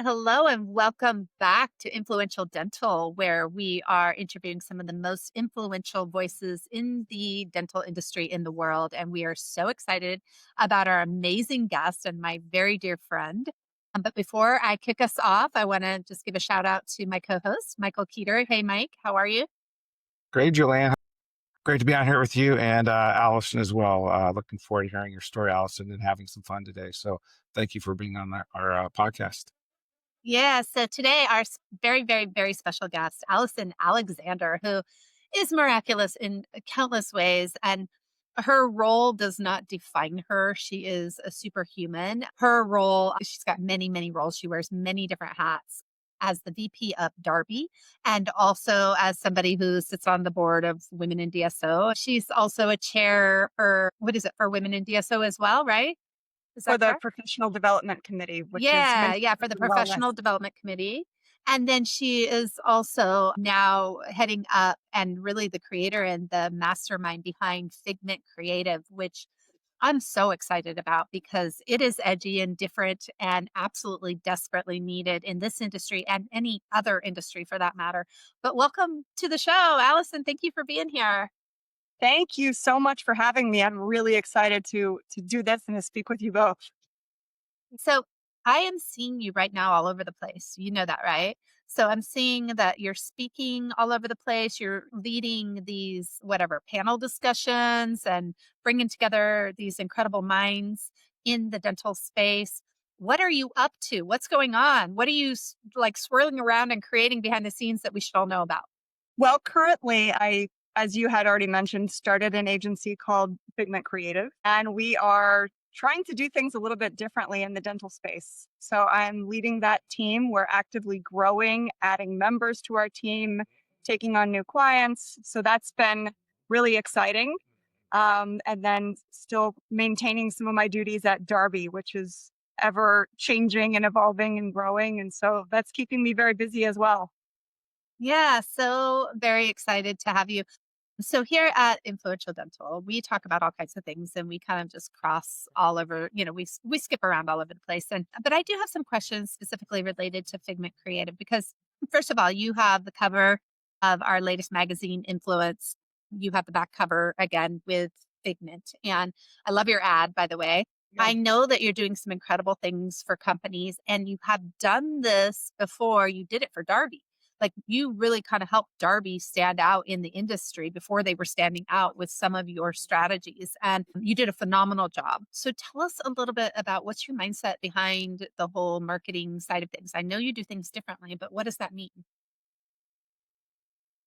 Hello and welcome back to Influential Dental, where we are interviewing some of the most influential voices in the dental industry in the world. And we are so excited about our amazing guest and my very dear friend. But before I kick us off, I want to just give a shout out to my co host, Michael Keeter. Hey, Mike, how are you? Great, Julianne. Great to be on here with you and Allison as well. Looking forward to hearing your story, Allison, and having some fun today. So thank you for being on our podcast. Yeah, so today our very, very, very special guest, Allison Alexander, who is miraculous in countless ways. And her role does not define her. She is a superhuman. Her role, she's got many, many roles. She wears many different hats as the VP of Darby and also as somebody who sits on the board of Women in DSO. She's also a chair for, what is it, for Women in DSO as well, right? Is For that the correct? Professional Development Committee, which is Yeah, mentorship for the and wellness. professional development committee. And then she is also now heading up and really the creator and the mastermind behind Figment Creative, which I'm so excited about because it is edgy and different and absolutely desperately needed in this industry and any other industry for that matter. But welcome to the show, Allison. Thank you for being here. Thank you so much for having me. I'm really excited to do this and to speak with you both. So I am seeing you right now all over the place. You know that, right? So I'm seeing that you're speaking all over the place. You're leading these, whatever, panel discussions and bringing together these incredible minds in the dental space. What are you up to? What's going on? What are you like swirling around and creating behind the scenes that we should all know about? Well, currently, as you had already mentioned, started an agency called Figment Creative, and we are trying to do things a little bit differently in the dental space. So I'm leading that team. We're actively growing, adding members to our team, taking on new clients. So that's been really exciting. And then still maintaining some of my duties at Darby, which is ever changing and evolving and growing. And so that's keeping me very busy as well. Yeah, so very excited to have you. So here at Influential Dental, we talk about all kinds of things and we kind of just cross all over, we skip around all over the place. And but I do have some questions specifically related to Figment Creative because first of all, you have the cover of our latest magazine, Influence. You have the back cover again with Figment. And I love your ad, by the way. Yeah. I know that you're doing some incredible things for companies and you have done this before. You did it for Darby, like you really kind of helped Darby stand out in the industry before they were standing out with some of your strategies. And you did a phenomenal job. So tell us a little bit about what's your mindset behind the whole marketing side of things. I know you do things differently, but what does that mean?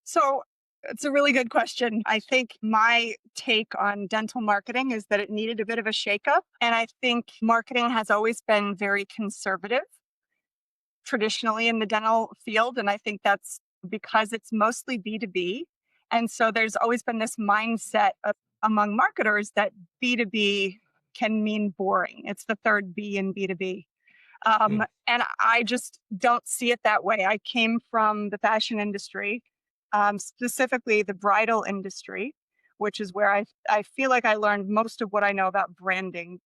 So it's a really good question. I think my take on dental marketing is that it needed a bit of a shakeup. And I think marketing has always been very conservative traditionally in the dental field. And I think that's because it's mostly B2B. And so there's always been this mindset among marketers that B2B can mean boring. It's the third B in B2B. Mm. And I just don't see it that way. I came from the fashion industry, specifically the bridal industry, which is where I feel like I learned most of what I know about branding.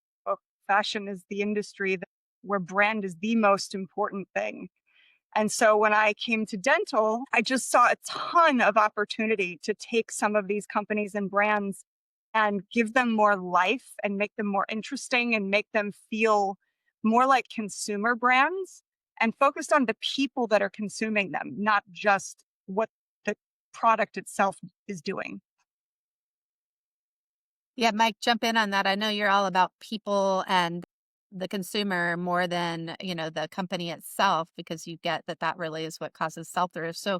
Fashion is the industry where brand is the most important thing. And so when I came to dental, I just saw a ton of opportunity to take some of these companies and brands and give them more life and make them more interesting and make them feel more like consumer brands and focused on the people that are consuming them, not just what the product itself is doing. Yeah, Mike, jump in on that. I know you're all about people and the consumer more than, the company itself, because you get that that really is what causes sell through. So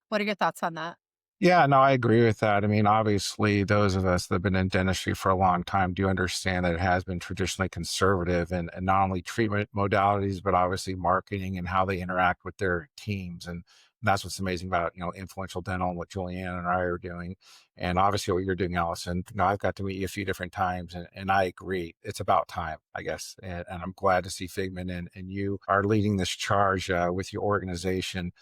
what are your thoughts on that? Yeah, no, I agree with that. I mean, obviously, those of us that have been in dentistry for a long time do understand that it has been traditionally conservative and not only treatment modalities, but obviously marketing and how they interact with their teams. And that's what's amazing about, influential dental and what Julianne and I are doing. And obviously what you're doing, Allison. I've got to meet you a few different times and I agree. It's about time, I guess. And I'm glad to see Figment and you are leading this charge with your organization.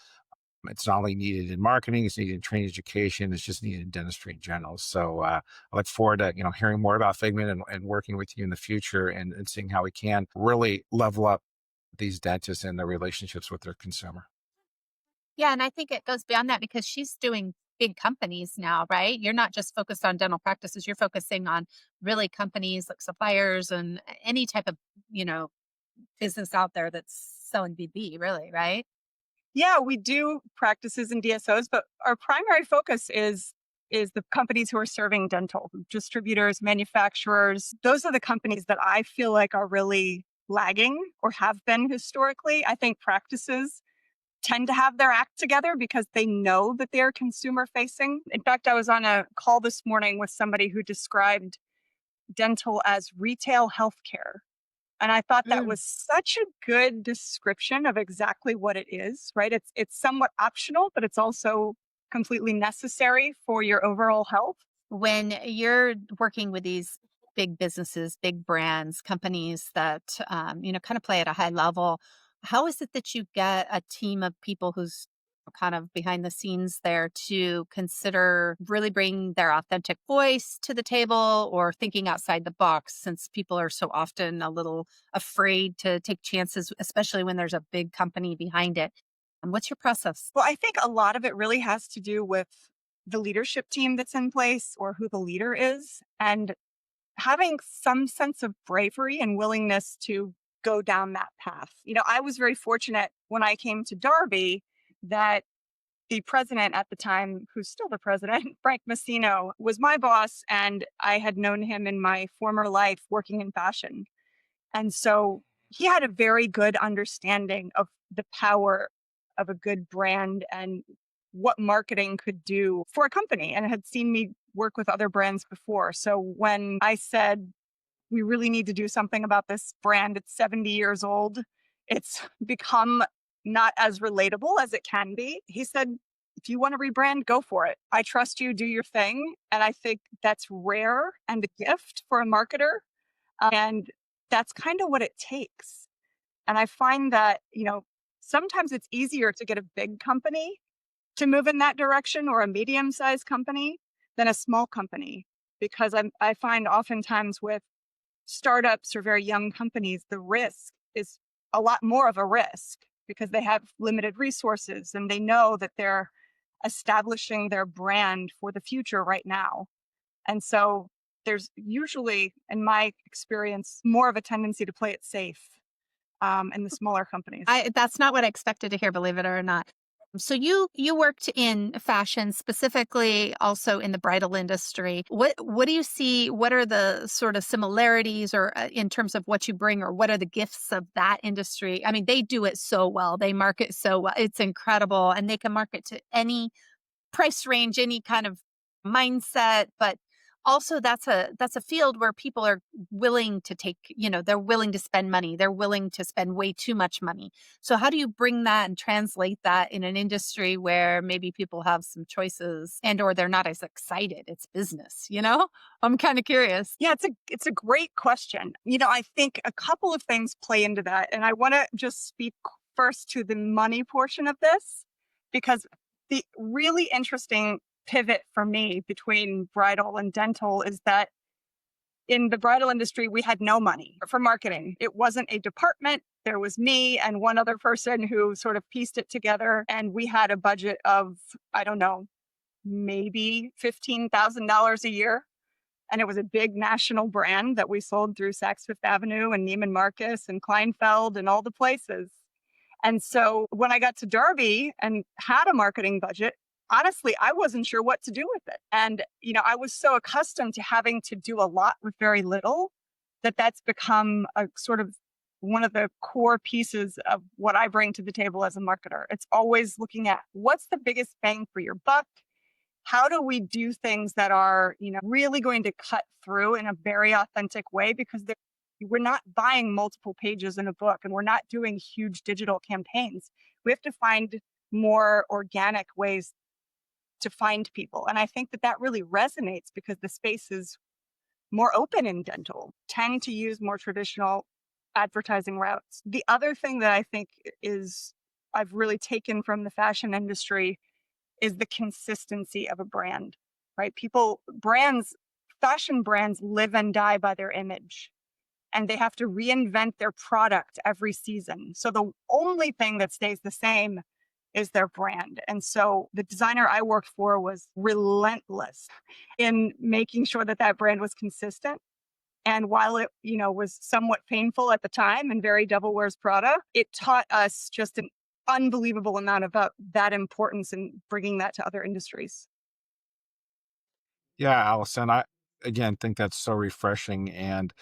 It's not only needed in marketing, it's needed in training education, it's just needed in dentistry in general. So I look forward to hearing more about Figment and working with you in the future and seeing how we can really level up these dentists and their relationships with their consumer. Yeah, and I think it goes beyond that because she's doing big companies now, right? You're not just focused on dental practices, you're focusing on really companies like suppliers and any type of, you know, business out there that's selling BB, really, right? Yeah, we do practices in DSOs, but our primary focus is the companies who are serving dental distributors, manufacturers. Those are the companies that I feel like are really lagging or have been historically. I think practices tend to have their act together because they know that they're consumer facing. In fact, I was on a call this morning with somebody who described dental as retail healthcare. And I thought that Mm. was such a good description of exactly what it is, right? It's somewhat optional, but it's also completely necessary for your overall health. When you're working with these big businesses, big brands, companies that, you know, kind of play at a high level, how is it that you get a team of people who's kind of behind the scenes there to consider really bringing their authentic voice to the table or thinking outside the box since people are so often a little afraid to take chances, especially when there's a big company behind it? And what's your process? Well, I think a lot of it really has to do with the leadership team that's in place or who the leader is, and having some sense of bravery and willingness to go down that path. I was very fortunate when I came to Darby that the president at the time, who's still the president, Frank Massino, was my boss, and I had known him in my former life working in fashion. And so he had a very good understanding of the power of a good brand and what marketing could do for a company, and had seen me work with other brands before. So when I said, we really need to do something about this brand, it's 70 years old, it's become not as relatable as it can be. He said, if you want to rebrand, go for it. I trust you, do your thing. And I think that's rare and a gift for a marketer. And that's kind of what it takes. And I find that, sometimes it's easier to get a big company to move in that direction or a medium sized company than a small company. Because I find oftentimes with startups or very young companies, the risk is a lot more of a risk because they have limited resources and they know that they're establishing their brand for the future right now. And so there's usually, in my experience, more of a tendency to play it safe in the smaller companies. I That's not what I expected to hear, believe it or not. So you worked in fashion, specifically also in the bridal industry. What do you see? What are the sort of similarities, or in terms of what you bring, or what are the gifts of that industry? I mean, they do it so well. They market so well. It's incredible, and they can market to any price range, any kind of mindset, but also that's a field where people are willing to take, you know, they're willing to spend money. They're willing to spend way too much money. So how do you bring that and translate that in an industry where maybe people have some choices and or they're not as excited? It's business, you know? I'm kind of curious. Yeah, it's a great question. I think a couple of things play into that, and I want to just speak first to the money portion of this, because the really interesting pivot for me between bridal and dental is that in the bridal industry, we had no money for marketing. It wasn't a department. There was me and one other person who sort of pieced it together. And we had a budget of, I don't know, maybe $15,000 a year. And it was a big national brand that we sold through Saks Fifth Avenue and Neiman Marcus and Kleinfeld and all the places. And so when I got to Darby and had a marketing budget, honestly, I wasn't sure what to do with it. And, I was so accustomed to having to do a lot with very little that that's become a sort of one of the core pieces of what I bring to the table as a marketer. It's always looking at what's the biggest bang for your buck? How do we do things that are, really going to cut through in a very authentic way? Because we're not buying multiple pages in a book and we're not doing huge digital campaigns. We have to find more organic ways to find people. And I think that that really resonates because the space is more open in dental, tend to use more traditional advertising routes. The other thing that I think is I've really taken from the fashion industry is the consistency of a brand, right? Fashion brands live and die by their image. and they have to reinvent their product every season. So the only thing that stays the same is their brand. And so the designer I worked for was relentless in making sure that that brand was consistent. And while it, was somewhat painful at the time and very Devil Wears Prada, it taught us just an unbelievable amount about that importance in bringing that to other industries. Yeah, Allison, I again think that's so refreshing and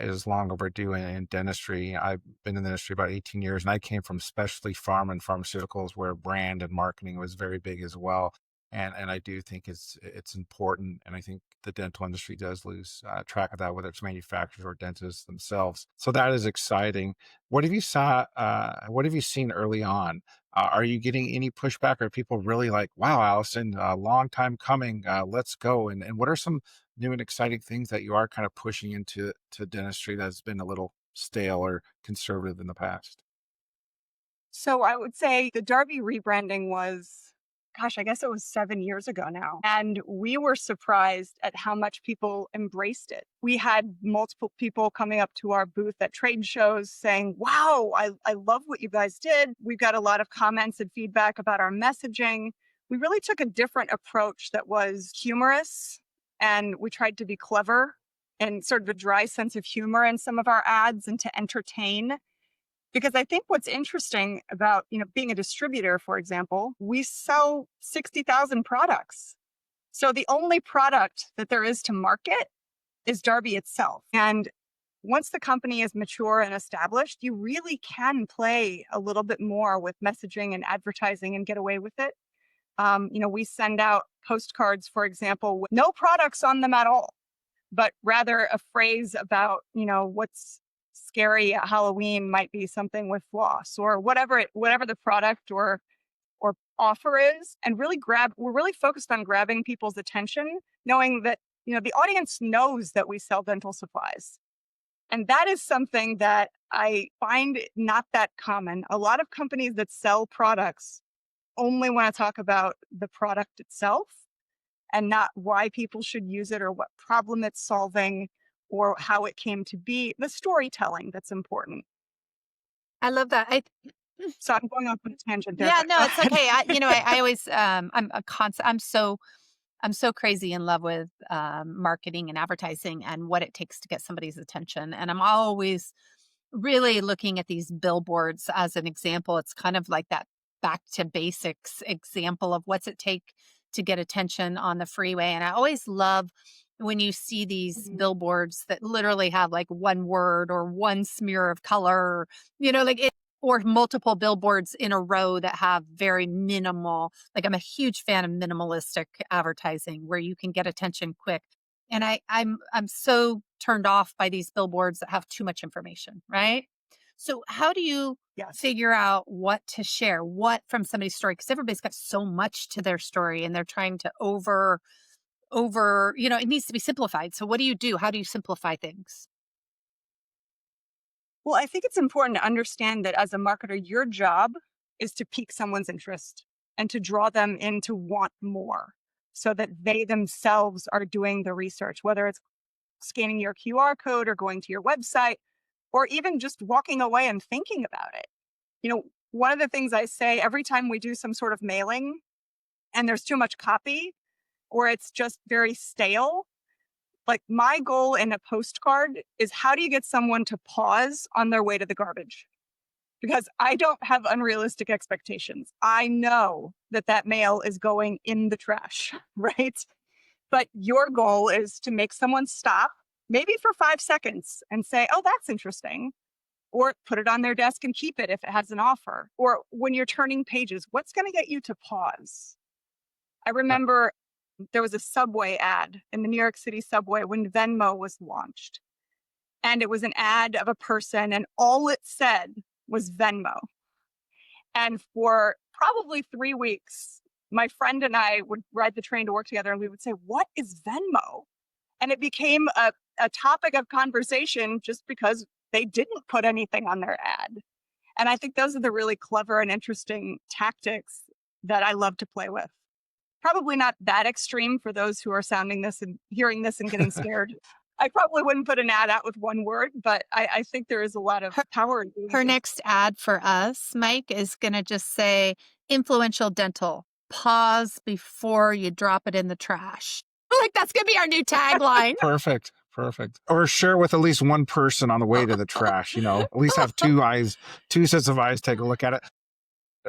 is long overdue in dentistry. I've been in the industry about 18 years and I came from specialty pharma and pharmaceuticals where brand and marketing was very big as well. And I do think it's important. And I think the dental industry does lose track of that, whether it's manufacturers or dentists themselves. So that is exciting. What have you seen early on? Are you getting any pushback? Are people really like, wow, Allison, a long time coming, let's go? And what are some new and exciting things that you are kind of pushing into dentistry that's been a little stale or conservative in the past? So I would say the Darby rebranding was, gosh, I guess it was 7 years ago now. And we were surprised at how much people embraced it. We had multiple people coming up to our booth at trade shows saying, wow, I love what you guys did. We've got a lot of comments and feedback about our messaging. We really took a different approach that was humorous, and we tried to be clever and sort of a dry sense of humor in some of our ads and to entertain. Because I think what's interesting about, being a distributor, for example, we sell 60,000 products. So the only product that there is to market is Darby itself. And once the company is mature and established, you really can play a little bit more with messaging and advertising and get away with it. We send out postcards, for example, with no products on them at all, but rather a phrase about, what's scary at Halloween might be something with floss or whatever the product or offer is, and we're really focused on grabbing people's attention, knowing that, the audience knows that we sell dental supplies. And that is something that I find not that common. A lot of companies that sell products only want to talk about the product itself and not why people should use it or what problem it's solving or how it came to be, the storytelling that's important. I love that. So I'm going off on a tangent there, Yeah, but no, go it's ahead. okay. I always, I'm so crazy in love with marketing and advertising and what it takes to get somebody's attention. And I'm always really looking at these billboards as an example. It's kind of like that back to basics example of what's it take to get attention on the freeway. And I always love when you see these Mhm. billboards that literally have like one word or one smear of color, like it, or multiple billboards in a row that have very minimal, like I'm a huge fan of minimalistic advertising where you can get attention quick. And I'm so turned off by these billboards that have too much information, right? So how do you Yes. figure out what to share, what from somebody's story? Because everybody's got so much to their story and they're trying to over, it needs to be simplified. So what do you do? How do you simplify things? Well, I think it's important to understand that as a marketer, your job is to pique someone's interest and to draw them in to want more so that they themselves are doing the research, whether it's scanning your QR code or going to your website or even just walking away and thinking about it. One of the things I say every time we do some sort of mailing and there's too much copy or it's just very stale, like my goal in a postcard is how do you get someone to pause on their way to the garbage? Because I don't have unrealistic expectations. I know that that mail is going in the trash, right? But your goal is to make someone stop, maybe for 5 seconds, and say, oh, that's interesting. Or put it on their desk and keep it if it has an offer. Or when you're turning pages, what's going to get you to pause? I Yeah. remember there was a subway ad in the New York City subway when Venmo was launched. And it was an ad of a person, and all it said was Venmo. And for probably 3 weeks, my friend and I would ride the train to work together, and we would say, what is Venmo? And it became a topic of conversation just because they didn't put anything on their ad. And I think those are the really clever and interesting tactics that I love to play with. Probably not that extreme for those who are sounding this and hearing this and getting scared. I probably wouldn't put an ad out with one word, but I think there is a lot of Her, power in doing her things. next ad for us, Mike, is going to just say influential dental. Pause before you drop it in the trash. Like that's going to be our new tagline. Perfect. Perfect. Or share with at least one person on the way to the trash, at least have two eyes, two sets of eyes take a look at it.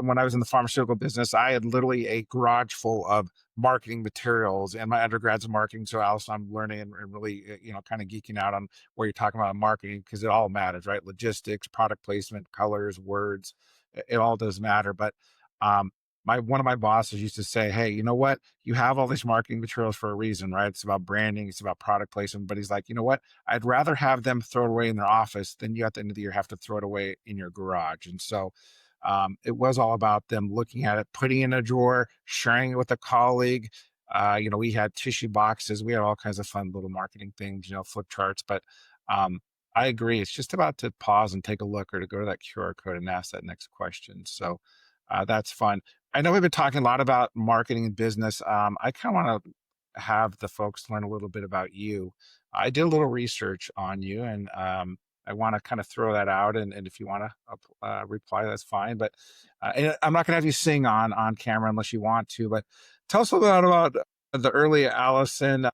When I was in the pharmaceutical business, I had literally a garage full of marketing materials, and my undergrad's in marketing. So also I'm learning and really, kind of geeking out on where you're talking about marketing because it all matters, right? Logistics, product placement, colors, words, it all does matter. But um, one of my bosses used to say, "Hey, you know what? You have all these marketing materials for a reason, right? It's about branding, it's about product placement." But he's like, "You know what? I'd rather have them throw it away in their office than you at the end of the year have to throw it away in your garage." And so it was all about them looking at it, putting it in a drawer, sharing it with a colleague. We had tissue boxes. We had all kinds of fun little marketing things, flip charts. But um, I agree. It's just about to pause and take a look or to go to that QR code and ask that next question. So that's fun. I know we've been talking a lot about marketing and business. I kind of want to have the folks learn a little bit about you. I did a little research on you, and I want to kind of throw that out, and if you want to reply, that's fine. But and I'm not going to have you sing on camera unless you want to. But tell us a little bit about the early Allison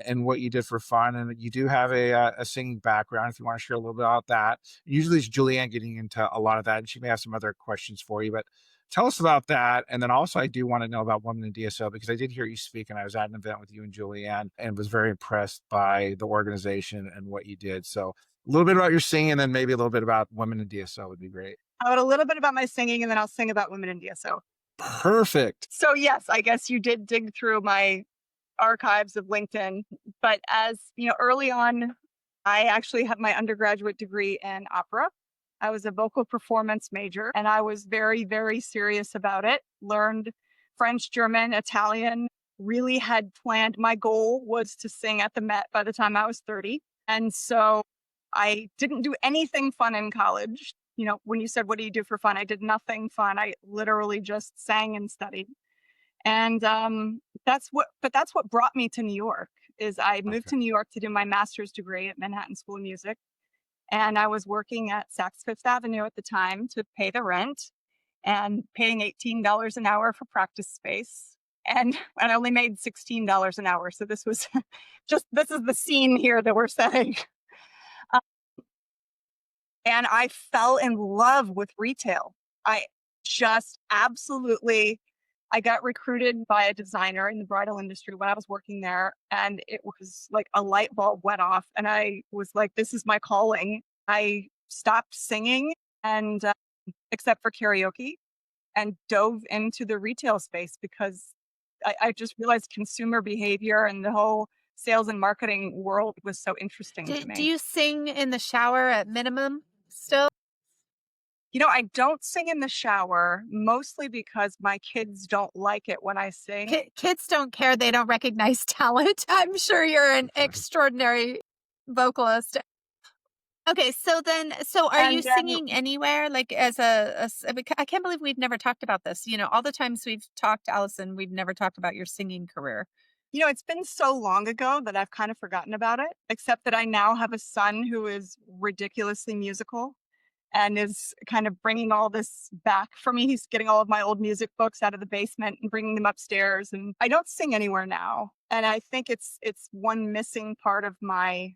and what you did for fun. And you do have a singing background. If you want to share a little bit about that, usually it's Julieanne getting into a lot of that, and she may have some other questions for you. But tell us about that. And then also, I do want to know about Women in DSO because I did hear you speak, and I was at an event with you and Julieanne, and was very impressed by the organization and what you did. So a little bit about your singing, and then maybe a little bit about Women in DSO would be great. About a little bit about my singing, and then I'll sing about women in DSO. Perfect. So yes, I guess you did dig through my archives of LinkedIn, but as you know, early on, I actually had my undergraduate degree in opera. I was a vocal performance major, and I was very, very serious about it. Learned French, German, Italian, really had planned. My goal was to sing at the Met by the time I was 30. And so I didn't do anything fun in college. When you said, what do you do for fun? I did nothing fun. I literally just sang and studied. And that's what brought me to New York is I moved Okay. to New York to do my master's degree at Manhattan School of Music. And I was working at Saks Fifth Avenue at the time to pay the rent and paying $18 an hour for practice space. And I only made $16 an hour. So this was this is the scene here that we're setting. Uh, and I fell in love with retail. I just absolutely I got recruited by a designer in the bridal industry when I was working there, and it was like a light bulb went off, and I was like, "This is my calling." I stopped singing, and except for karaoke, and dove into the retail space because I just realized consumer behavior and the whole sales and marketing world was so interesting to Do me. you sing in the shower at minimum still? I don't sing in the shower, mostly because my kids don't like it when I sing. Kids don't care. They don't recognize talent. I'm sure you're an extraordinary vocalist. Okay, so are you And singing anywhere? Like I can't believe we've never talked about this. All the times we've talked, Allison, we've never talked about your singing career. it's been so long ago that I've kind of forgotten about it, except that I now have a son who is ridiculously musical and is kind of bringing all this back for me. He's getting all of my old music books out of the basement and bringing them upstairs. And I don't sing anywhere now. And I think it's one missing part of my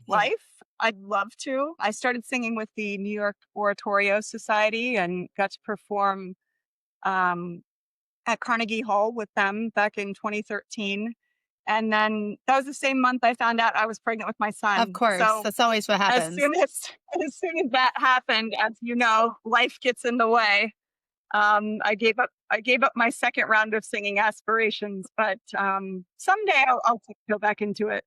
life. I'd love to. I started singing with the New York Oratorio Society and got to perform um, at Carnegie Hall with them back in 2013. And then that was the same month I found out I was pregnant with my Of son. course, So that's always what as happens. soon as as soon as that happened, as you know, life gets in the way. I gave up my second round of singing aspirations, but someday I'll go back into it.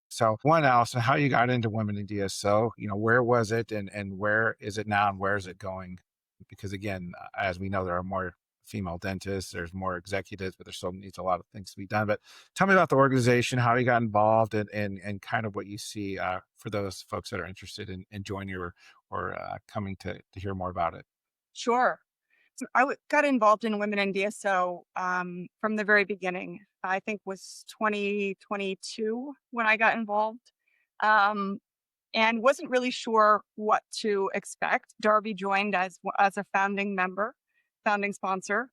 So one, Allison, how you got into Women in DSO? Where was it, and where is it now, and where is it going? Because again, as we know, there are more female dentists, there's more executives, but there still needs a lot of things to be done. But tell me about the organization, how you got involved, and kind of what you see for those folks that are interested in joining or coming to hear more about it. Sure. Got involved in Women in DSO from the very beginning. I think was 2022 when I got involved, and wasn't really sure what to expect. Darby joined as a founding member, founding sponsor,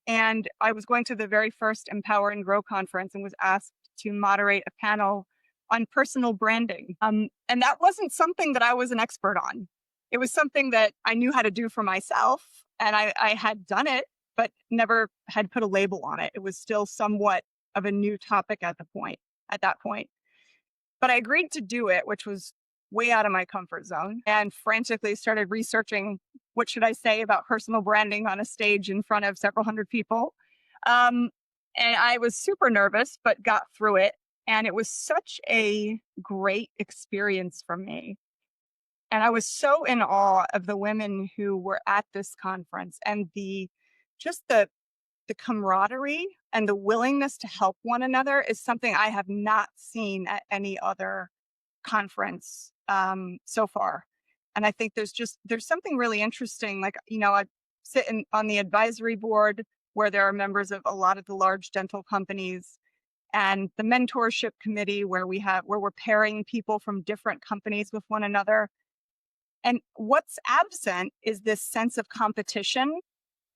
and I was going to the very first Empower and Grow conference and was asked to moderate a panel on personal branding. And that wasn't something that I was an expert on. It was something that I knew how to do for myself, and I had done it, but never had put a label on it. It was still somewhat of a new topic at that point. But I agreed to do it, which was way out of my comfort zone, and frantically started researching what should I say about personal branding on a stage in front of several hundred people. Um, and I was super nervous, but got through it. And it was such a great experience for me. And I was so in awe of the women who were at this conference and the camaraderie and the willingness to help one another is something I have not seen at any other conference so far. And I think there's something really interesting. Like, I sit on the advisory board where there are members of a lot of the large dental companies, and the mentorship committee where we're pairing people from different companies with one another. And what's absent is this sense of competition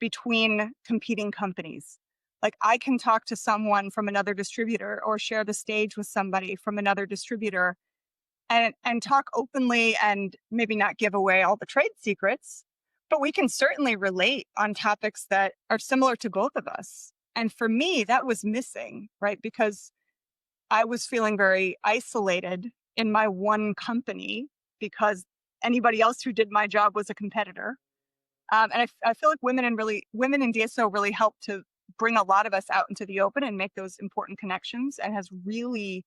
between competing companies. Like, I can talk to someone from another distributor or share the stage with somebody from another distributor and talk openly and maybe not give away all the trade secrets, but we can certainly relate on topics that are similar to both of us. And for me, that was missing, right? Because I was feeling very isolated in my one company because anybody else who did my job was a competitor. And I feel like women in DSO really helped to bring a lot of us out into the open and make those important connections, and has really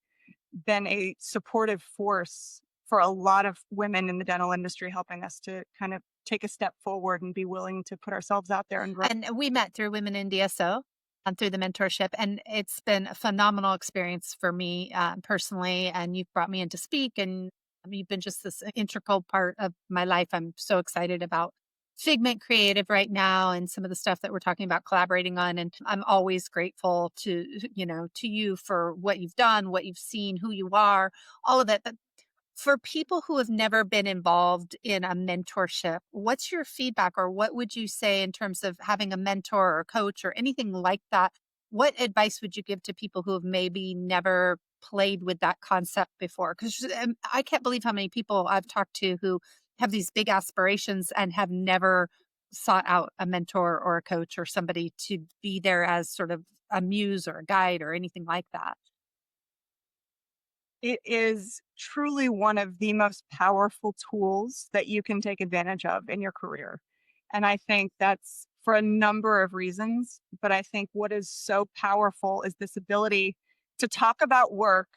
been a supportive force for a lot of women in the dental industry, helping us to kind of take a step forward and be willing to put ourselves out there and grow. And we met through Women in DSO, through the mentorship, and it's been a phenomenal experience for me personally. And you've brought me in to speak, and you've been just this integral part of my life. I'm so excited about Figment Creative right now and some of the stuff that we're talking about collaborating on. And I'm always grateful to you for what you've done, what you've seen, who you are, all of it. But for people who have never been involved in a mentorship, what's your feedback, or what would you say in terms of having a mentor or coach or anything like that? What advice would you give to people who have maybe never played with that concept before? Because I can't believe how many people I've talked to who have these big aspirations and have never sought out a mentor or a coach or somebody to be there as sort of a muse or a guide or anything like that. It is truly one of the most powerful tools that you can take advantage of in your career. And I think that's for a number of reasons. But I think what is so powerful is this ability to talk about work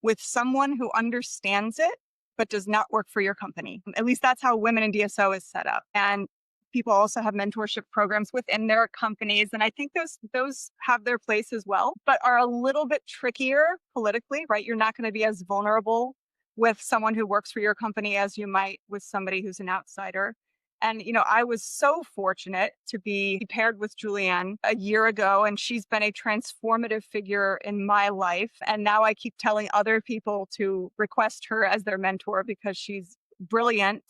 with someone who understands it, but does not work for your company. At least that's how Women in DSO is set up. And people also have mentorship programs within their companies. And I think those have their place as well, but are a little bit trickier politically, right? You're not going to be as vulnerable with someone who works for your company as you might with somebody who's an outsider. And, I was so fortunate to be paired with Julieanne a year ago, and she's been a transformative figure in my life. And now I keep telling other people to request her as their mentor because she's brilliant.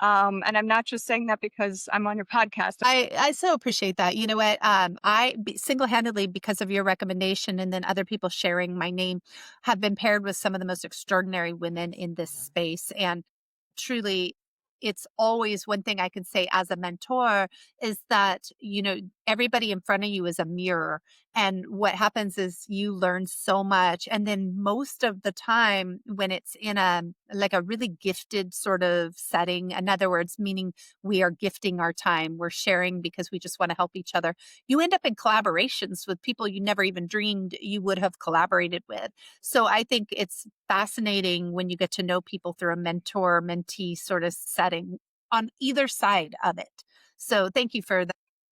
And I'm not just saying that because I'm on your podcast. I so appreciate that. You know what? Single-handedly, because of your recommendation and then other people sharing my name, have been paired with some of the most extraordinary women in this space. And truly, it's always one thing I can say as a mentor is that, everybody in front of you is a mirror. And what happens is you learn so much. And then most of the time when it's in like a really gifted sort of setting, in other words, meaning we are gifting our time, we're sharing because we just want to help each other. You end up in collaborations with people you never even dreamed you would have collaborated with. So I think it's fascinating when you get to know people through a mentor mentee sort of setting on either side of it. So thank you for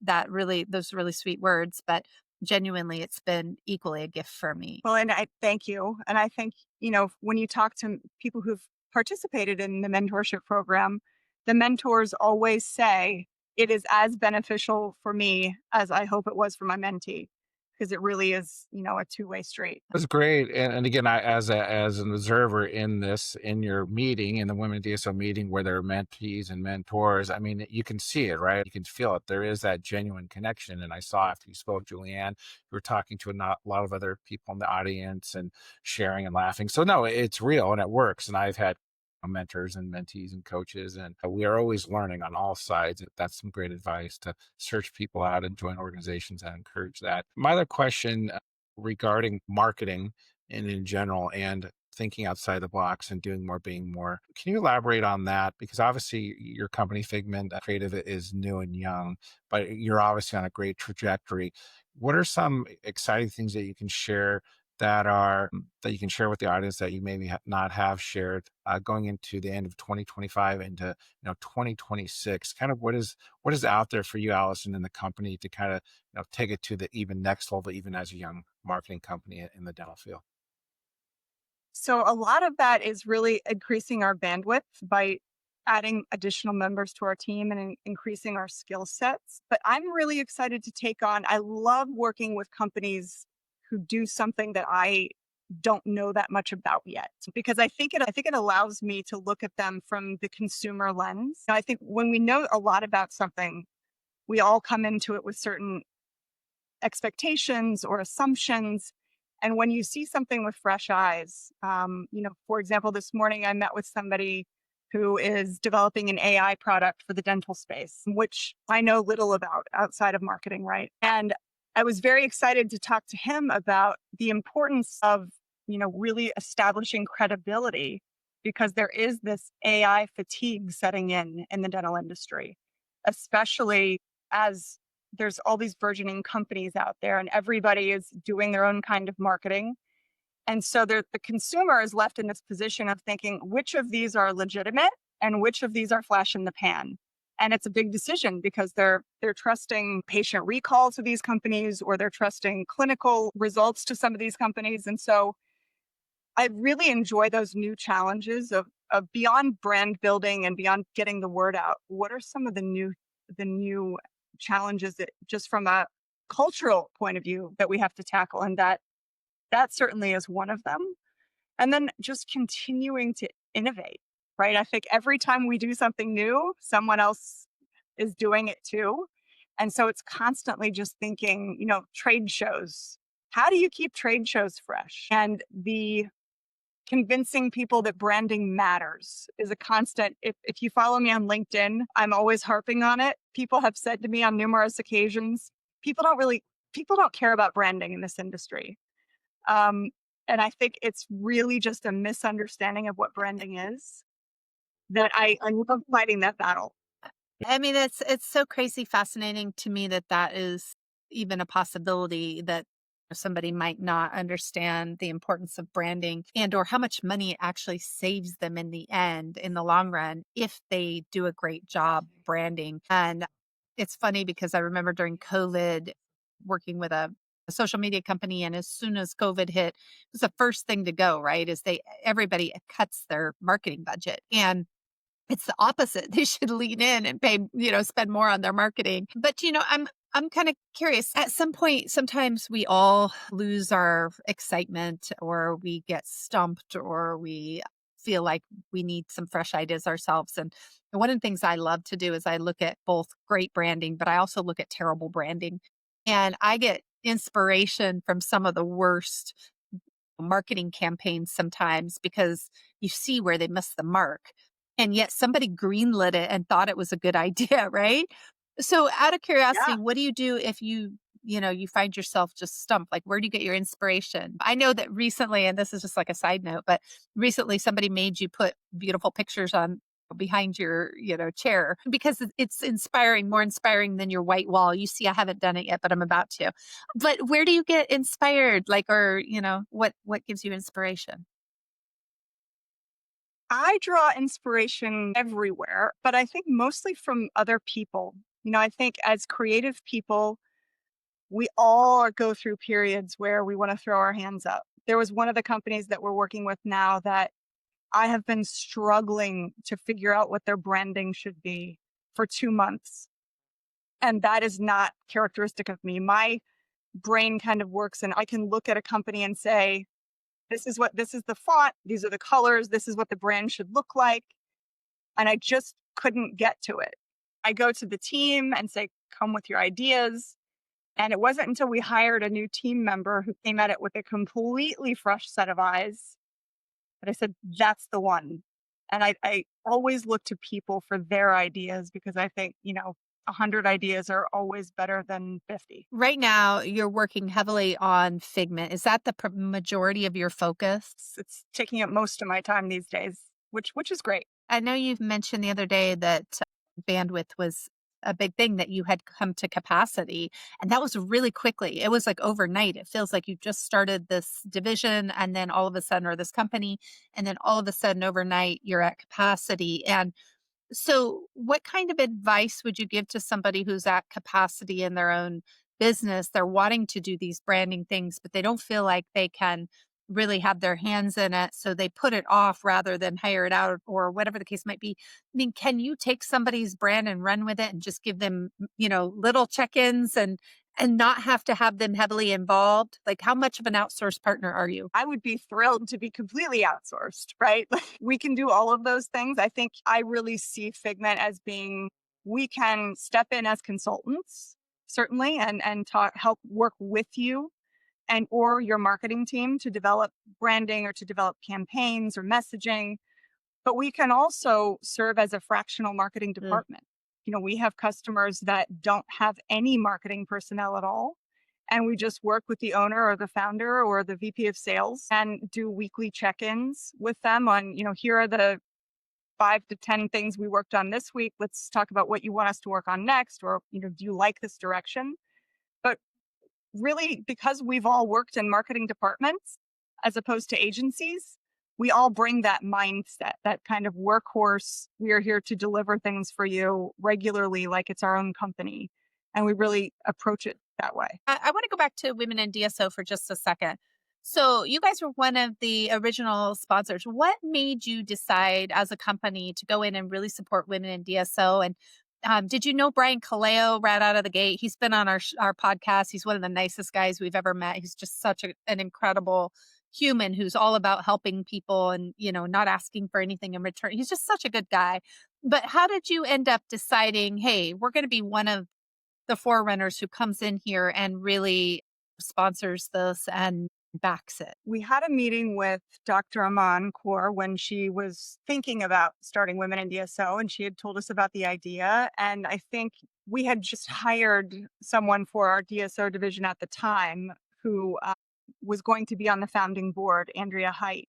those really sweet words, but genuinely it's been equally a gift for me. Well, and I thank you. And I think, when you talk to people who've participated in the mentorship program, the mentors always say, it is as beneficial for me as I hope it was for my mentee, because it really is, a two-way street. That's great. And again, as an observer in this, in your meeting, in the Women DSO meeting where there are mentees and mentors, I mean, you can see it, right? You can feel it. There is that genuine connection. And I saw after you spoke, Julianne, you were talking to a lot of other people in the audience and sharing and laughing. So no, it's real and it works. And I've had mentors and mentees and coaches, and we are always learning on all sides. That's some great advice to search people out and join organizations that encourage that. My other question regarding marketing and in general and thinking outside the box and doing more, being more. Can you elaborate on that? Because obviously your company, Figment Creative, is new and young, but you're obviously on a great trajectory. What are some exciting things that you can share that you can share with the audience that you maybe not have shared going into the end of 2025 into 2026? Kind of what is out there for you, Allison, in the company to kind of take it to the even next level, even as a young marketing company in the dental field? So a lot of that is really increasing our bandwidth by adding additional members to our team and increasing our skill sets. But I'm really excited to take on, I love working with companies who do something that I don't know that much about yet, because I think it allows me to look at them from the consumer lens. I think when we know a lot about something, we all come into it with certain expectations or assumptions. And when you see something with fresh eyes, for example, this morning I met with somebody who is developing an AI product for the dental space, which I know little about outside of marketing, right? And I was very excited to talk to him about the importance of, really establishing credibility, because there is this AI fatigue setting in the dental industry, especially as there's all these burgeoning companies out there and everybody is doing their own kind of marketing. And so the consumer is left in this position of thinking which of these are legitimate and which of these are flash in the pan. And it's a big decision because they're trusting patient recall to these companies, or they're trusting clinical results to some of these companies. And so I really enjoy those new challenges of beyond brand building and beyond getting the word out. What are some of the new challenges that just from a cultural point of view that we have to tackle? And that certainly is one of them. And then just continuing to innovate, right? I think every time we do something new, someone else is doing it too. And so it's constantly just thinking, trade shows. How do you keep trade shows fresh? And the convincing people that branding matters is a constant. If you follow me on LinkedIn, I'm always harping on it. People have said to me on numerous occasions, people don't care about branding in this industry. Um, and I think it's really just a misunderstanding of what branding is, that I love fighting that battle. I mean, it's so crazy fascinating to me that that is even a possibility, that somebody might not understand the importance of branding and or how much money it actually saves them in the end, in the long run, if they do a great job branding. And it's funny because I remember during COVID working with a social media company, and as soon as COVID hit, it was the first thing to go, right? Is everybody cuts their marketing budget. And it's the opposite. They should lean in and pay, spend more on their marketing. But, I'm kind of curious. At some point, sometimes we all lose our excitement, or we get stumped, or we feel like we need some fresh ideas ourselves. And one of the things I love to do is I look at both great branding, but I also look at terrible branding. And I get inspiration from some of the worst marketing campaigns sometimes, because you see where they missed the mark. And yet somebody greenlit it and thought it was a good idea, right? So out of curiosity, Yeah. what do you do if you find yourself just stumped? Like, where do you get your inspiration? I know that recently, and this is just like a side note, but recently somebody made you put beautiful pictures on behind your, chair, because it's inspiring, more inspiring than your white wall. You see, I haven't done it yet, but I'm about to. But where do you get inspired? Like, or, what gives you inspiration? I draw inspiration everywhere, but I think mostly from other people. I think as creative people, we all go through periods where we want to throw our hands up. There was one of the companies that we're working with now that I have been struggling to figure out what their branding should be for 2 months. And that is not characteristic of me. My brain kind of works, and I can look at a company and say, this is the font, these are the colors, this is what the brand should look like. And I just couldn't get to it. I go to the team and say, come with your ideas. And it wasn't until we hired a new team member who came at it with a completely fresh set of eyes that I said, that's the one. And I always look to people for their ideas because I think, 100 ideas are always better than 50. Right now, you're working heavily on Figment. Is that the majority of your focus? It's taking up most of my time these days, which is great. I know you've mentioned the other day that bandwidth was a big thing, that you had come to capacity, and that was really quickly. It was like overnight. It feels like you just started this division and then all of a sudden, or this company, and then all of a sudden overnight you're at capacity. And so, what kind of advice would you give to somebody who's at capacity in their own business? They're wanting to do these branding things, but they don't feel like they can really have their hands in it. So they put it off rather than hire it out or whatever the case might be. I mean, can you take somebody's brand and run with it and just give them, little check-ins and not have to have them heavily involved? Like, how much of an outsourced partner are you? I would be thrilled to be completely outsourced, right? We can do all of those things. I think I really see Figment as being, we can step in as consultants, certainly, and talk, help work with you and or your marketing team to develop branding or to develop campaigns or messaging. But we can also serve as a fractional marketing Mm. department. We have customers that don't have any marketing personnel at all. And we just work with the owner or the founder or the VP of sales and do weekly check-ins with them on, here are the 5 to 10 things we worked on this week. Let's talk about what you want us to work on next. Or, do you like this direction? But really, because we've all worked in marketing departments as opposed to agencies, we all bring that mindset, that kind of workhorse. We are here to deliver things for you regularly, like it's our own company. And we really approach it that way. I want to go back to Women in DSO for just a second. So, you guys were one of the original sponsors. What made you decide as a company to go in and really support women in DSO? And did you know Brian Kaleo right out of the gate? He's been on our podcast. He's one of the nicest guys we've ever met. He's just such an incredible human who's all about helping people and, not asking for anything in return. He's just such a good guy. But how did you end up deciding, hey, we're going to be one of the forerunners who comes in here and really sponsors this and backs it? We had a meeting with Dr. Aman Kaur when she was thinking about starting Women in DSO, and she had told us about the idea. And I think we had just hired someone for our DSO division at the time who was going to be on the founding board, Andrea Height.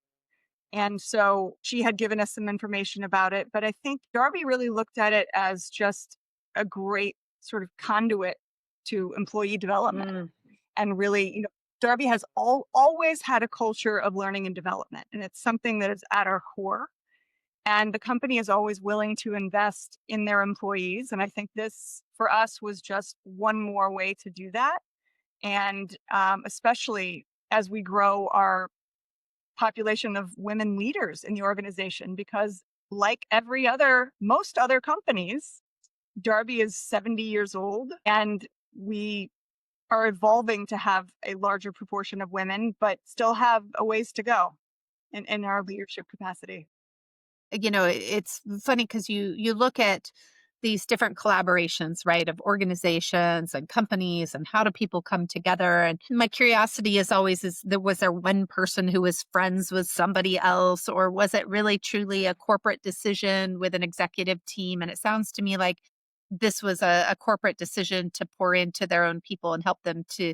And so she had given us some information about it. But I think Darby really looked at it as just a great sort of conduit to employee development. Mm. And really, Darby has always had a culture of learning and development, and it's something that is at our core. And the company is always willing to invest in their employees. And I think this, for us, was just one more way to do that. And especially as we grow our population of women leaders in the organization, because like most other companies, Darby is 70 years old, and we are evolving to have a larger proportion of women, but still have a ways to go in our leadership capacity. It's funny because you look at these different collaborations, right, of organizations and companies and how do people come together. And my curiosity is always, was there one person who was friends with somebody else, or was it really truly a corporate decision with an executive team? And it sounds to me like this was a corporate decision to pour into their own people and help them to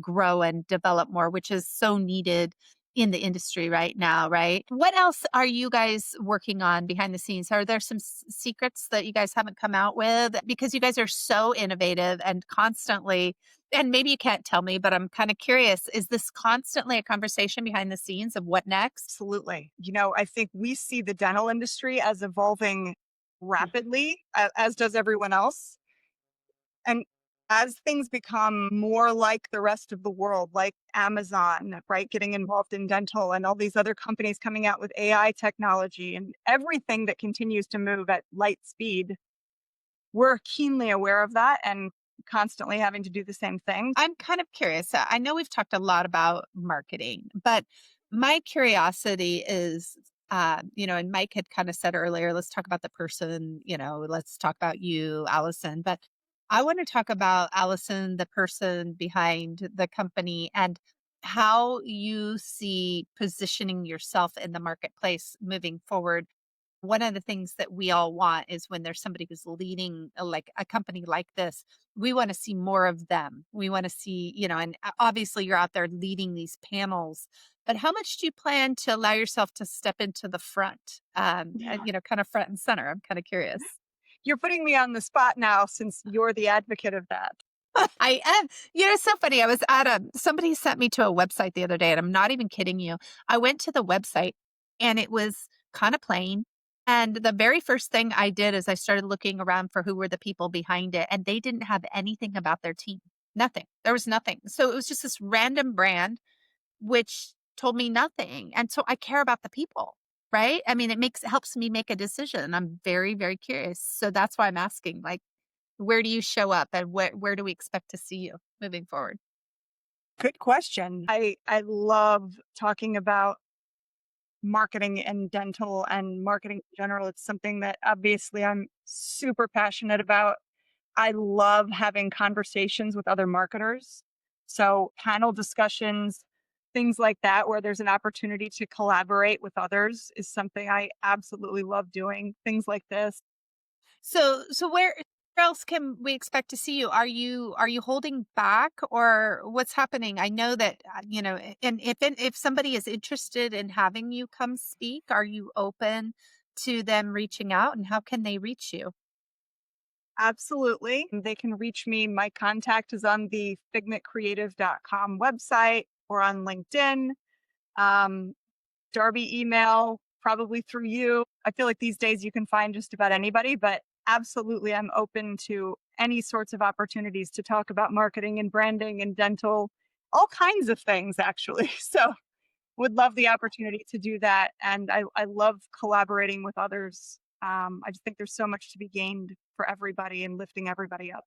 grow and develop more, which is so needed in the industry right now, right? What else are you guys working on behind the scenes? Are there some secrets that you guys haven't come out with? Because you guys are so innovative and constantly, and maybe you can't tell me, but I'm kind of curious, is this constantly a conversation behind the scenes of what next? Absolutely. I think we see the dental industry as evolving rapidly, as does everyone else. And as things become more like the rest of the world, like Amazon, right, getting involved in dental and all these other companies coming out with AI technology and everything that continues to move at light speed, we're keenly aware of that and constantly having to do the same thing. I'm kind of curious. I know we've talked a lot about marketing, but my curiosity is, and Mike had kind of said earlier, let's talk about the person, let's talk about you, Allison. But I want to talk about Allison, the person behind the company, and how you see positioning yourself in the marketplace moving forward. One of the things that we all want is when there's somebody who's leading like a company like this, we want to see more of them. We want to see, and obviously you're out there leading these panels, but how much do you plan to allow yourself to step into the front, Yeah. kind of front and center? I'm kind of curious. You're putting me on the spot now since you're the advocate of that. I am. It's so funny. I was at somebody sent me to a website the other day, and I'm not even kidding you. I went to the website and it was kind of plain. And the very first thing I did is I started looking around for who were the people behind it, and they didn't have anything about their team. Nothing. There was nothing. So it was just this random brand, which told me nothing. And so I care about the people, right? I mean, helps me make a decision. I'm very, very curious. So that's why I'm asking, like, where do you show up and where do we expect to see you moving forward? Good question. I love talking about marketing and dental and marketing in general. It's something that obviously I'm super passionate about. I love having conversations with other marketers. So, panel discussions, things like that, where there's an opportunity to collaborate with others, is something I absolutely love doing. Things like this. So where else can we expect to see you? Are you holding back or what's happening? I know that and if somebody is interested in having you come speak, are you open to them reaching out, and how can they reach you? Absolutely. They can reach me. My contact is on the figmentcreative.com website or on LinkedIn. Um, Darby email, probably through you. I feel like these days you can find just about anybody, but absolutely I'm open to any sorts of opportunities to talk about marketing and branding and dental, all kinds of things actually. So would love the opportunity to do that. And I love collaborating with others. I just think there's so much to be gained for everybody and lifting everybody up.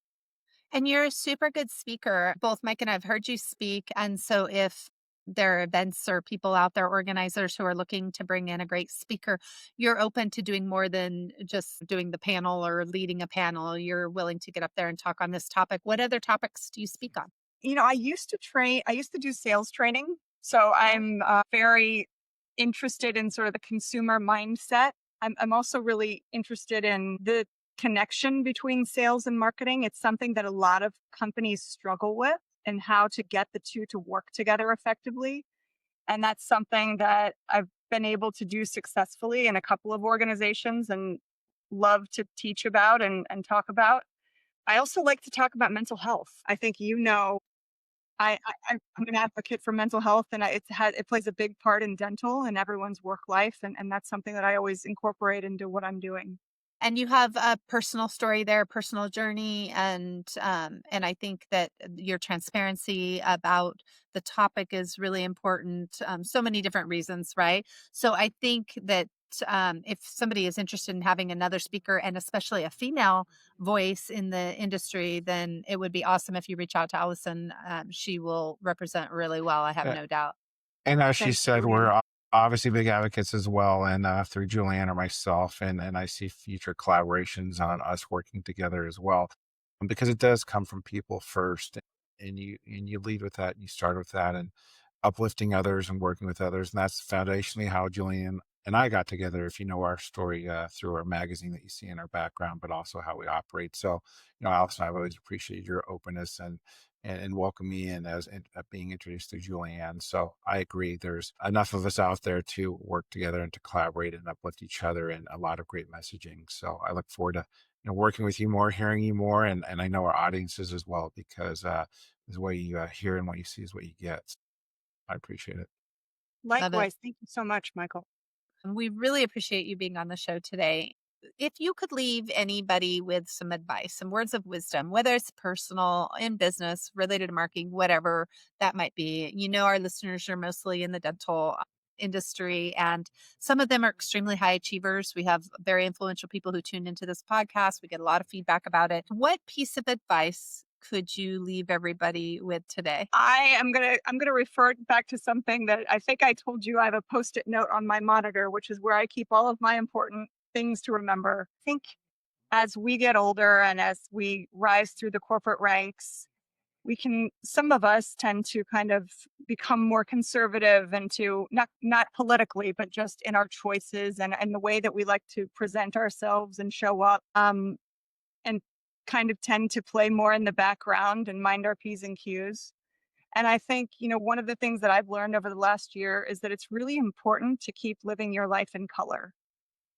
And you're a super good speaker. Both Mike and I have heard you speak. And so if there are events or people out there, organizers who are looking to bring in a great speaker, you're open to doing more than just doing the panel or leading a panel. You're willing to get up there and talk on this topic. What other topics do you speak on? I used to do sales training. So Yeah. I'm very interested in sort of the consumer mindset. I'm also really interested in the connection between sales and marketing. It's something that a lot of companies struggle with and how to get the two to work together effectively. And that's something that I've been able to do successfully in a couple of organizations and love to teach about and talk about. I also like to talk about mental health. I think I'm an advocate for mental health, and it plays a big part in dental and everyone's work life, and that's something that I always incorporate into what I'm doing. And you have a personal story there, personal journey, and I think that your transparency about the topic is really important. So many different reasons, right? So I think that if somebody is interested in having another speaker and especially a female voice in the industry, then it would be awesome if you reach out to Allison. She will represent really well. I have no doubt. And as she Thanks, said, we're Julianne. obviously big advocates as well, and through Julianne or myself, and I see future collaborations on us working together as well, because it does come from people first, and you lead with that, and you start with that, and uplifting others and working with others, and that's foundationally how Julianne and I got together. If you know our story through our magazine that you see in our background, but also how we operate. So, Allison, I've always appreciated your openness and welcome me in as being introduced to Julianne. So I agree. There's enough of us out there to work together and to collaborate and uplift each other, and a lot of great messaging. So I look forward to working with you more, hearing you more, and I know our audiences as well, because the way you hear and what you see is what you get. So I appreciate it. Love it. Likewise, thank you so much, Michael. We really appreciate you being on the show today. If you could leave anybody with some advice, some words of wisdom, whether it's personal, in business, related to marketing, whatever that might be, our listeners are mostly in the dental industry, and some of them are extremely high achievers. We have very influential people who tune into this podcast. We get a lot of feedback about it. What piece of advice could you leave everybody with today? I'm gonna refer back to something that I think I told you. I have a post-it note on my monitor, which is where I keep all of my important things to remember. I think as we get older and as we rise through the corporate ranks, some of us tend to kind of become more conservative and to not politically, but just in our choices and the way that we like to present ourselves and show up. And kind of tend to play more in the background and mind our P's and Q's. And I think, one of the things that I've learned over the last year is that it's really important to keep living your life in color.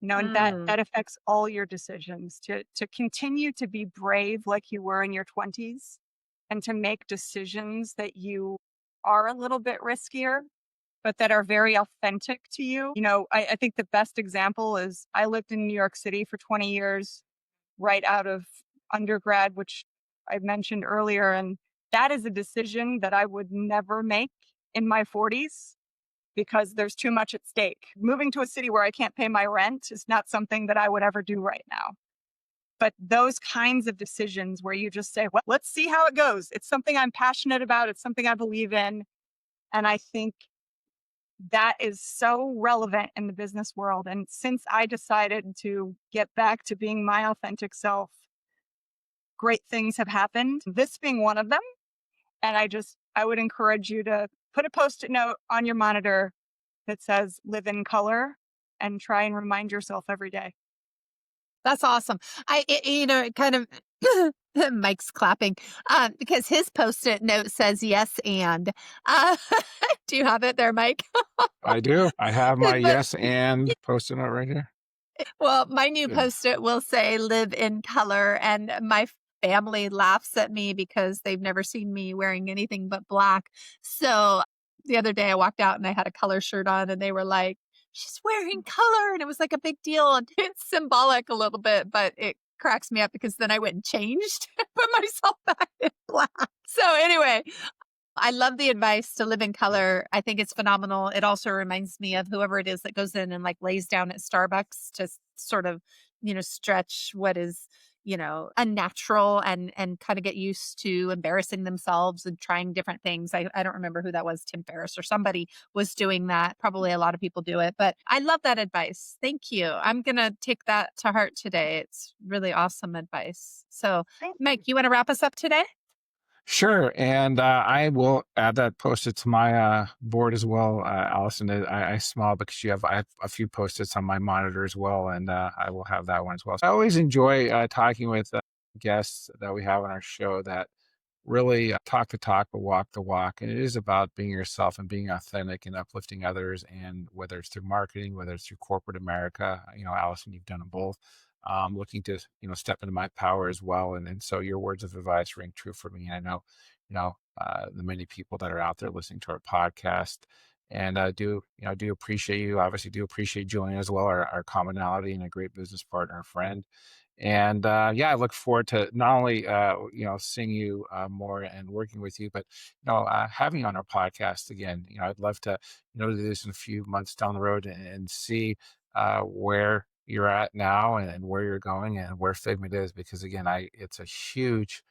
And Mm. that affects all your decisions to continue to be brave like you were in your 20s and to make decisions that you are a little bit riskier, but that are very authentic to you. I think the best example is I lived in New York City for 20 years right out of undergrad, which I mentioned earlier. And that is a decision that I would never make in my 40s because there's too much at stake. Moving to a city where I can't pay my rent is not something that I would ever do right now. But those kinds of decisions where you just say, well, let's see how it goes. It's something I'm passionate about. It's something I believe in. And I think that is so relevant in the business world. And since I decided to get back to being my authentic self, great things have happened, this being one of them. And I would encourage you to put a post-it note on your monitor that says live in color and try and remind yourself every day. That's awesome. It kind of Mike's clapping because his post-it note says yes and. Uh, do you have it there, Mike? I do. I have my But yes and post-it note right here. well, my new Good. post-it will say live in color, and my family laughs at me because they've never seen me wearing anything but black. So the other day I walked out and I had a color shirt on and they were like, she's wearing color. And it was like a big deal. And it's symbolic a little bit, but it cracks me up because then I went and changed, put myself back in black. So anyway, I love the advice to live in color. I think it's phenomenal. It also reminds me of whoever it is that goes in and like lays down at Starbucks to sort of, stretch what is, unnatural and kind of get used to embarrassing themselves and trying different things. I don't remember who that was, Tim Ferriss or somebody was doing that. Probably a lot of people do it, but I love that advice. Thank you. I'm going to take that to heart today. It's really awesome advice. So, Thank Mike, you. you want to wrap us up today? Sure, and I will add that post-it to my board as well, Allison. I smile because I have a few post-its on my monitor as well, and I will have that one as well. So I always enjoy talking with guests that we have on our show that really talk the talk but walk the walk, and it is about being yourself and being authentic and uplifting others. And whether it's through marketing, whether it's through corporate America, Allison, you've done them both. Looking to step into my power as well, and so your words of advice ring true for me. And I know the many people that are out there listening to our podcast, and do appreciate you. Obviously, do appreciate Julian as well, our commonality and a great business partner and friend. And yeah, I look forward to not only seeing you more and working with you, but having you on our podcast again. I'd love to do this in a few months down the road and see where you're at now and where you're going and where Figment is, because again, it's a huge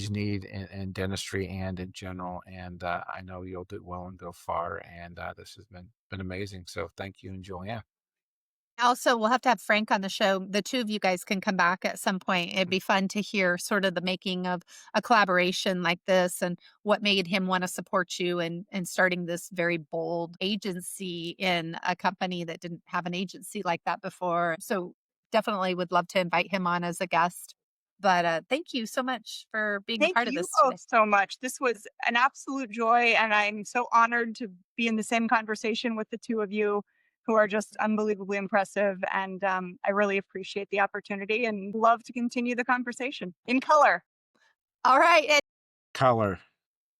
need in dentistry and in general, and I know you'll do well and go far. And this has been amazing. So thank you and Julianne. Also, we'll have to have Frank on the show. The two of you guys can come back at some point. It'd be fun to hear sort of the making of a collaboration like this and what made him want to support you and starting this very bold agency in a company that didn't have an agency like that before. So definitely would love to invite him on as a guest. But thank you so much for being a Thank part of you this today. both so much. This was an absolute joy, and I'm so honored to be in the same conversation with the two of you who are just unbelievably impressive. And I really appreciate the opportunity and love to continue the conversation in color. All right. Color.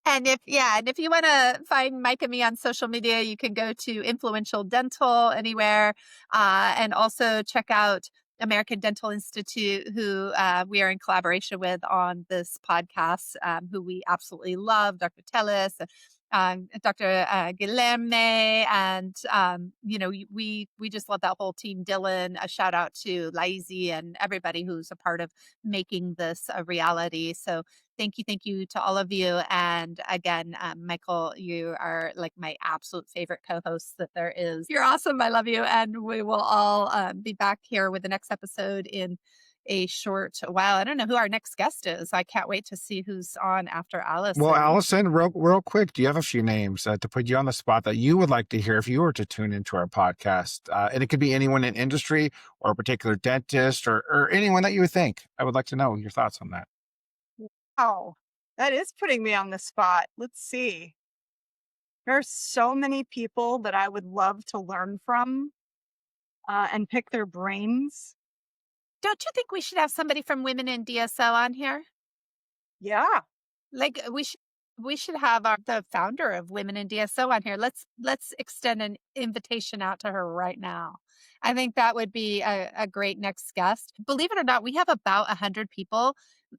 And if you want to find Mike and me on social media, you can go to Influential Dental anywhere, and also check out American Dental Institute, who we are in collaboration with on this podcast, who we absolutely love, Dr. Tellis. Dr. Guilherme, and we just love that whole team. Dylan, a shout out to Lazy and everybody who's a part of making this a reality. So thank you to all of you. And again, Michael, you are like my absolute favorite co-hosts that there is. You're awesome. I love you, and we will all be back here with the next episode in a short while. I don't know who our next guest is. I can't wait to see who's on after Well, Allison. Allison, real quick, do you have a few names to put you on the spot that you would like to hear if you were to tune into our podcast? And it could be anyone in industry or a particular dentist or anyone that you would think. I would like to know your thoughts on that. Oh, that is putting me on the spot. Let's see. There's so many people that I would love to learn from and pick their brains. Don't you think we should have somebody from Women in DSO on here? Yeah. Like we should have the founder of Women in DSO on here. Let's extend an invitation out to her right now. I think that would be a great next guest. Believe it or not, we have about 100 people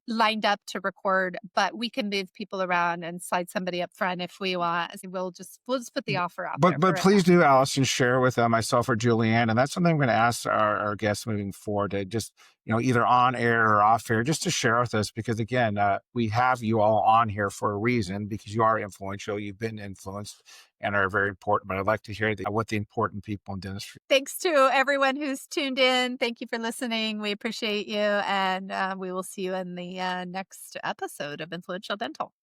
lined up to record, but we can move people around and slide somebody up front if we want. We'll just put the offer out there But for it please now. do, Allison, share with myself or Julianne, and that's something I'm going to ask our guests moving forward to just either on air or off air, just to share with us because again, we have you all on here for a reason because you are influential, you've been influenced, and are very important. But I'd like to hear what the important people in dentistry. Thanks to everyone who's tuned in. Thank you for listening. We appreciate you, and we will see you in the next episode of Influential Dental.